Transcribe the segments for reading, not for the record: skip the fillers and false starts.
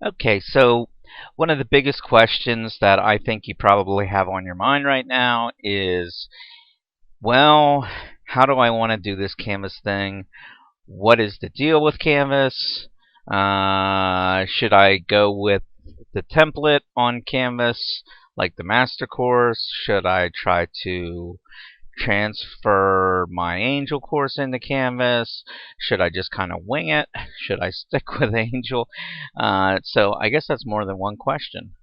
Okay, so one of the biggest questions that I think you probably have on your mind right now is, well, how do I want to do this Canvas thing? What is the deal with Canvas? Should I go with the template on Canvas, like the master course? Should I try to transfer my Angel course into Canvas? Should I just kind of wing it? Should I stick with Angel? So I guess that's more than one question.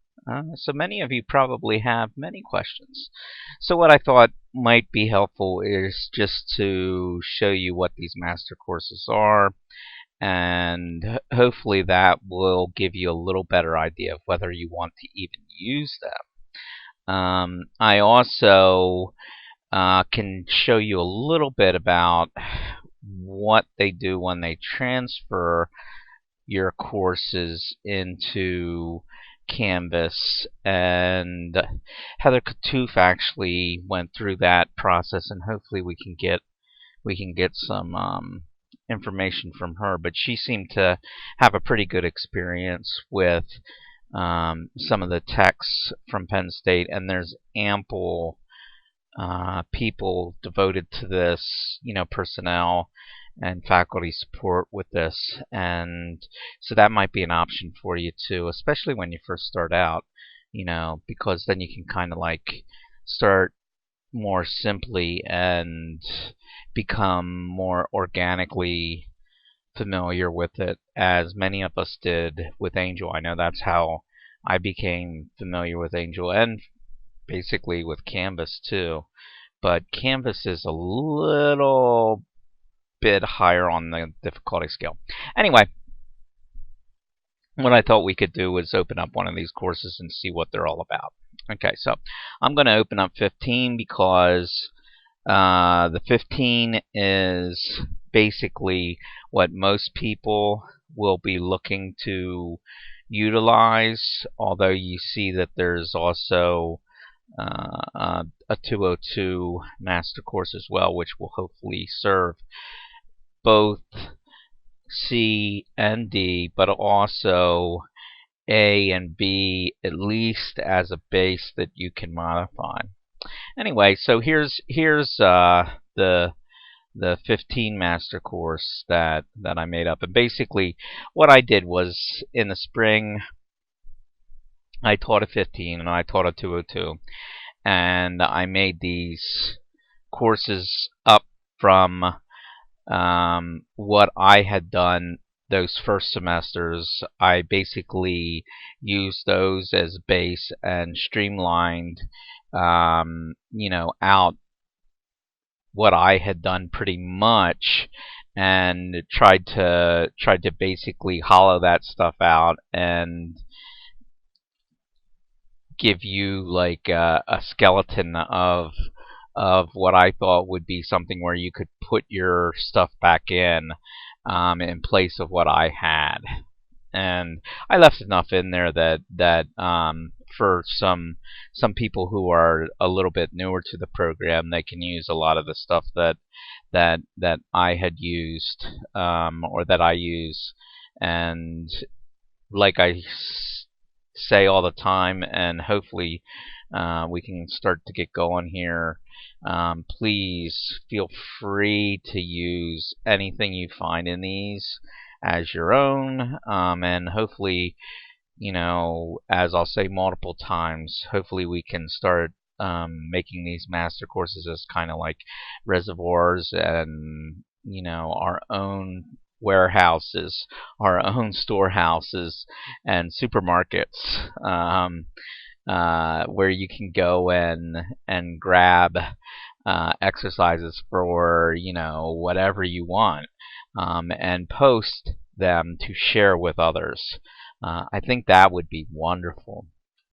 So many of you probably have many questions. So what I thought might be helpful is just to show you what these master courses are, and hopefully that will give you a little better idea of whether you want to even use them. I also can show you a little bit about what they do when they transfer your courses into Canvas. And Heather Katoof actually went through that process, and hopefully we can get some information from her. But she seemed to have a pretty good experience with some of the texts from Penn State, and there's ample people devoted to this, personnel and faculty support with this. And so that might be an option for you too, especially when you first start out, because then you can kind of like start more simply and become more organically familiar with it, as many of us did with Angel. I know that's how I became familiar with Angel, and basically with Canvas too. But Canvas is a little bit higher on the difficulty scale. Anyway, what I thought we could do was open up one of these courses and see what they're all about. Okay, so I'm going to open up 15 because the 15 is basically what most people will be looking to utilize, although you see that there's also a 202 master course as well, which will hopefully serve both C and D, but also A and B, at least as a base that you can modify. Anyway, so here's the 15 master course that I made up. And basically what I did was, in the spring I taught a 15 and I taught a 202, and I made these courses up from what I had done those first semesters. I basically used those as base and streamlined out what I had done pretty much, and tried to basically hollow that stuff out and give you like a skeleton of what I thought would be something where you could put your stuff back in place of what I had. And I left enough in there that for some people who are a little bit newer to the program, they can use a lot of the stuff that I had used, or that I use. And like I say all the time, and hopefully we can start to get going here. Please feel free to use anything you find in these as your own, and hopefully, as I'll say multiple times, hopefully we can start making these master courses as kind of like reservoirs, and our own warehouses, our own storehouses, and supermarkets, where you can go and grab exercises for whatever you want, and post them to share with others. I think that would be wonderful.